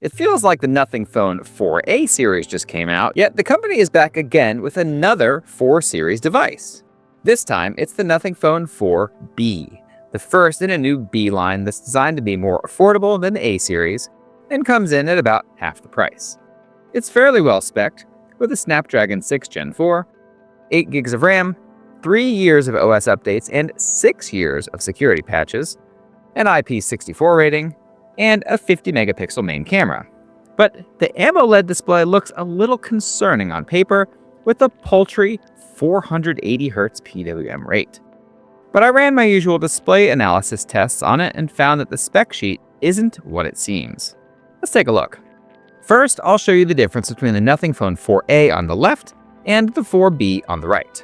It feels like the Nothing Phone 4A series just came out, yet the company is back again with another 4 series device. This time, it's the Nothing Phone 4B, the first in a new B line that's designed to be more affordable than the A series and comes in at about half the price. It's fairly well spec'd, with a Snapdragon 6 Gen 4, 8 gigs of RAM, 3 years of OS updates and 6 years of security patches, an IP64 rating, and a 50-megapixel main camera. But the AMOLED display looks a little concerning on paper with a paltry 480Hz PWM rate. But I ran my usual display analysis tests on it and found that the spec sheet isn't what it seems. Let's take a look. First, I'll show you the difference between the Nothing Phone 4A on the left and the 4B on the right.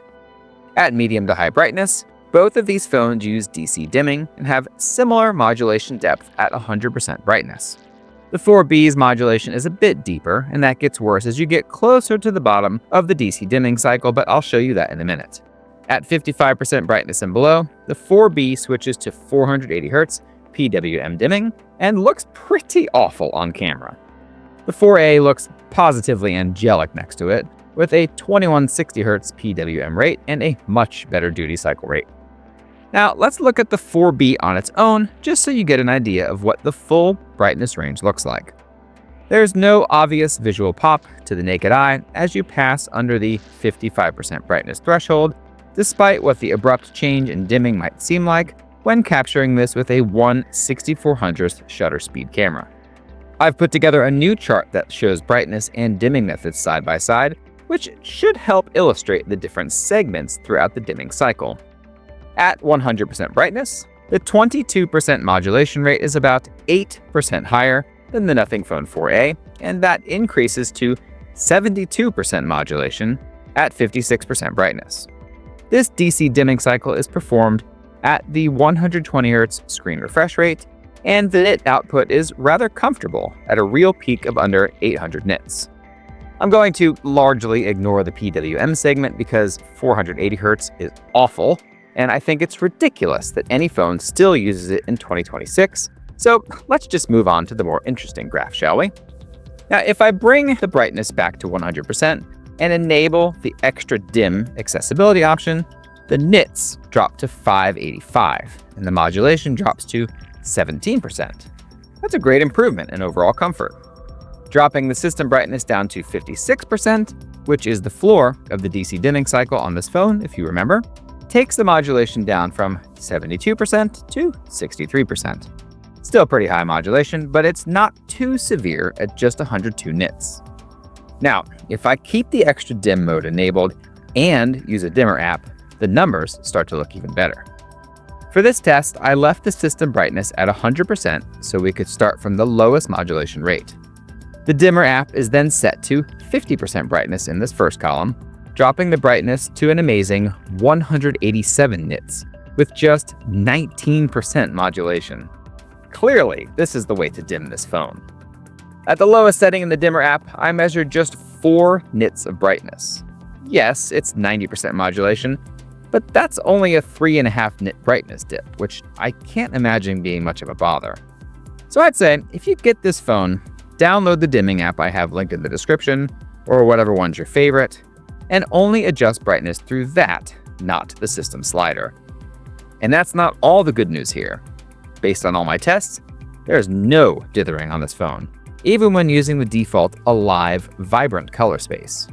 At medium to high brightness, both of these phones use DC dimming and have similar modulation depth at 100% brightness. The 4B's modulation is a bit deeper, and that gets worse as you get closer to the bottom of the DC dimming cycle, but I'll show you that in a minute. At 55% brightness and below, the 4B switches to 480Hz PWM dimming and looks pretty awful on camera. The 4A looks positively angelic next to it, with a 2160Hz PWM rate and a much better duty cycle rate. Now, let's look at the 4B on its own, just so you get an idea of what the full brightness range looks like. There's no obvious visual pop to the naked eye as you pass under the 55% brightness threshold, despite what the abrupt change in dimming might seem like when capturing this with a 1/6400th shutter speed camera. I've put together a new chart that shows brightness and dimming methods side by side, which should help illustrate the different segments throughout the dimming cycle. At 100% brightness, the 22% modulation rate is about 8% higher than the Nothing Phone 4A, and that increases to 72% modulation at 56% brightness. This DC dimming cycle is performed at the 120Hz screen refresh rate, and the nit output is rather comfortable at a real peak of under 800 nits. I'm going to largely ignore the PWM segment because 480Hz is awful, and I think it's ridiculous that any phone still uses it in 2026, so let's just move on to the more interesting graph, shall we? Now, if I bring the brightness back to 100% and enable the extra dim accessibility option, the nits drop to 585, and the modulation drops to 17%. That's a great improvement in overall comfort. Dropping the system brightness down to 56%, which is the floor of the DC dimming cycle on this phone, if you remember, takes the modulation down from 72% to 63%. Still pretty high modulation, but it's not too severe at just 102 nits. Now, if I keep the extra dim mode enabled and use a dimmer app, the numbers start to look even better. For this test, I left the system brightness at 100% so we could start from the lowest modulation rate. The dimmer app is then set to 50% brightness in this first column, dropping the brightness to an amazing 187 nits, with just 19% modulation. Clearly, this is the way to dim this phone. At the lowest setting in the dimmer app, I measured just 4 nits of brightness. Yes, it's 90% modulation, but that's only a 3.5 nit brightness dip, which I can't imagine being much of a bother. So I'd say, if you get this phone, download the dimming app I have linked in the description, or whatever one's your favorite, and only adjust brightness through that, not the system slider. And that's not all the good news here. Based on all my tests, there's no dithering on this phone, even when using the default Alive Vibrant color space.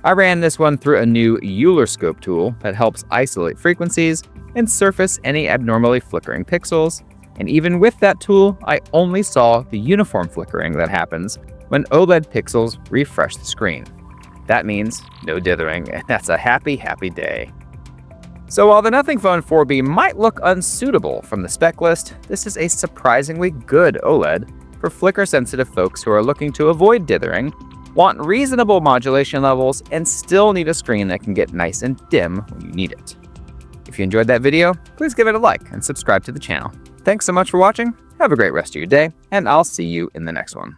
I ran this one through a new Euler scope tool that helps isolate frequencies and surface any abnormally flickering pixels, and even with that tool, I only saw the uniform flickering that happens when OLED pixels refresh the screen. That means no dithering, and that's a happy, happy day. So while the Nothing Phone 4B might look unsuitable from the spec list, this is a surprisingly good OLED for flicker-sensitive folks who are looking to avoid dithering, want reasonable modulation levels, and still need a screen that can get nice and dim when you need it. If you enjoyed that video, please give it a like and subscribe to the channel. Thanks so much for watching, have a great rest of your day, and I'll see you in the next one.